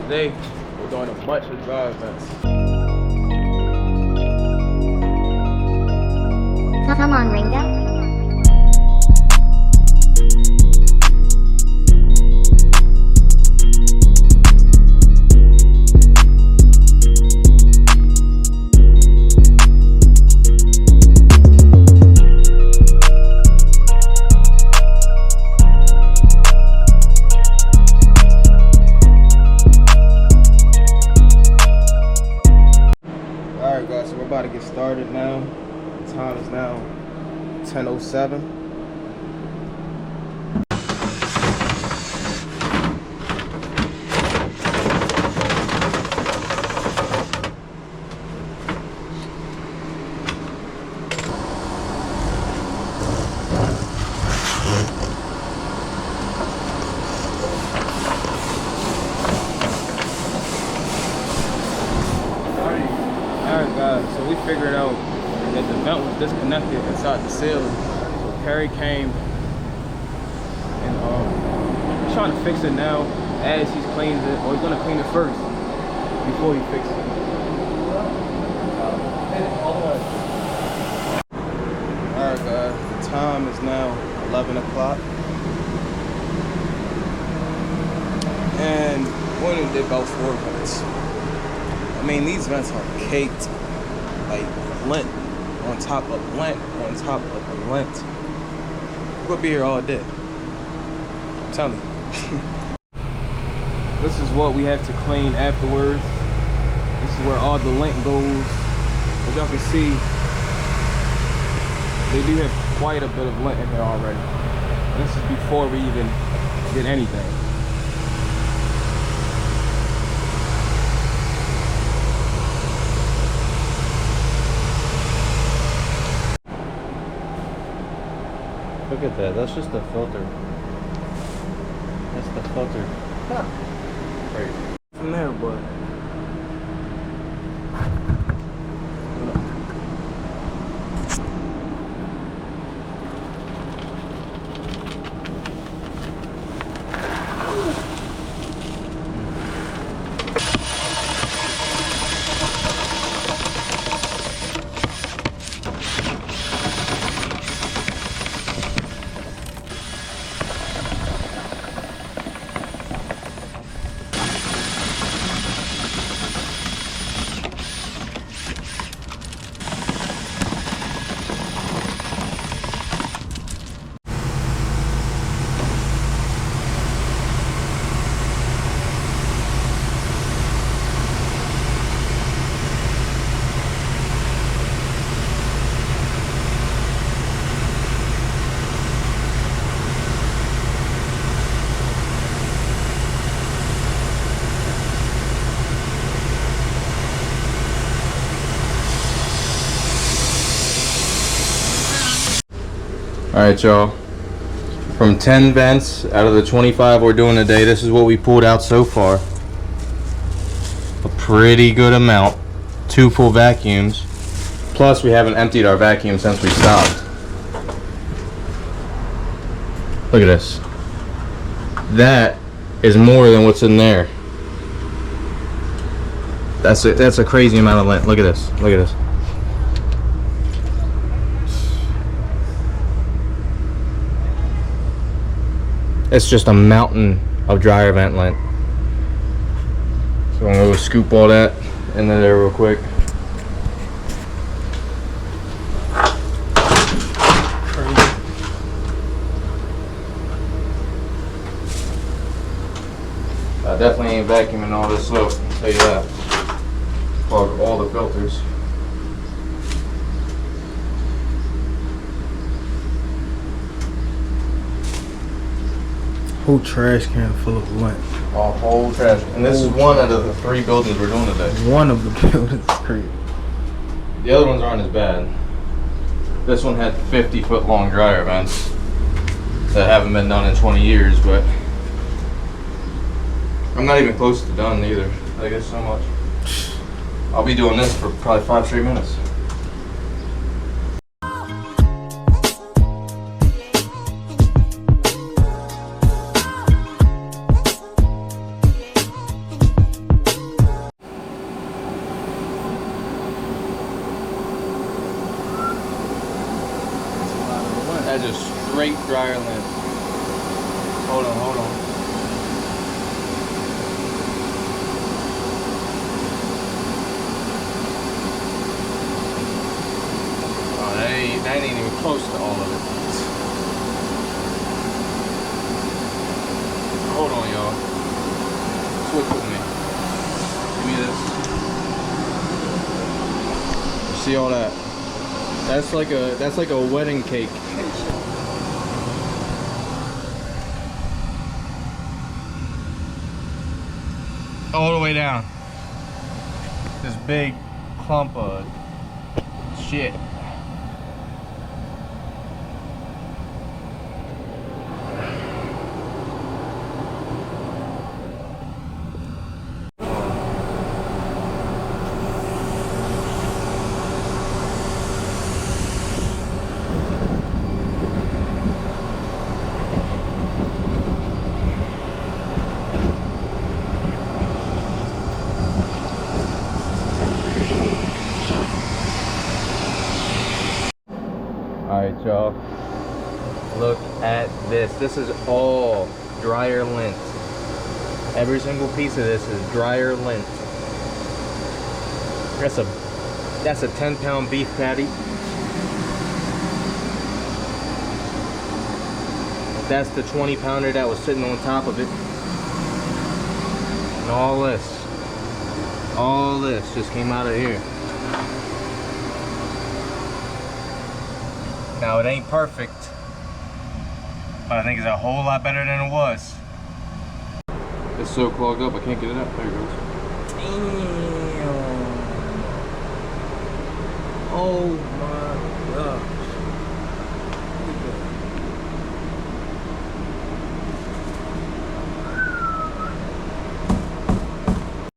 Today, we're doing a bunch of dry events. Come on, Ringo. Alright guys, so we're about to get started now. The time is now 10:07. Alright guys, so we figured out that the vent was disconnected inside the seal. So Perry came and he's trying to fix it now as he's cleaned it, or he's gonna clean it first before he fixes it. Alright guys, the time is now 11 o'clock. And we only did about 4 vents. I mean, these vents are caked, like lint on top of lint on top of lint. We'll be here all day. I'm telling you. This is what we have to clean afterwards. This is where all the lint goes. As y'all can see, they do have quite a bit of lint in here already. And this is before we even did anything. Look at that, that's just a filter. That's the filter. Huh. Crazy. From there, but Alright y'all, from 10 vents out of the 25 we're doing today, this is what we pulled out so far. A pretty good amount. 2 full vacuums. Plus we haven't emptied our vacuum since we stopped. Look at this. That is more than what's in there. That's a crazy amount of lint. Look at this. Look at this. It's just a mountain of dryer vent lint. So I'm gonna go scoop all that into there real quick. I definitely ain't vacuuming all this up, I'll tell you that. Plug all the filters. whole trash can full of lint. A whole trash. And this is one out of the 3 buildings we're doing today. One of the buildings is crazy. The other ones aren't as bad. This one had 50-foot long dryer vents that haven't been done in 20 years, but I'm not even close to done either. I guess so much. I'll be doing this for probably 5 straight minutes. dryer lint. Hold on, hold on. Oh, that ain't even close to all of it. Hold on, y'all. Switch with me. Give me this. You see all that? That's like a wedding cake. All the way down. This big clump of shit. Alright, y'all. Look at this. This is all dryer lint. Every single piece of this is dryer lint. That's a 10-pound beef patty. That's the 20-pounder that was sitting on top of it. And all this just came out of here. Now, it ain't perfect, but I think it's a whole lot better than it was. It's so clogged up, I can't get it out. There it goes. Damn. Oh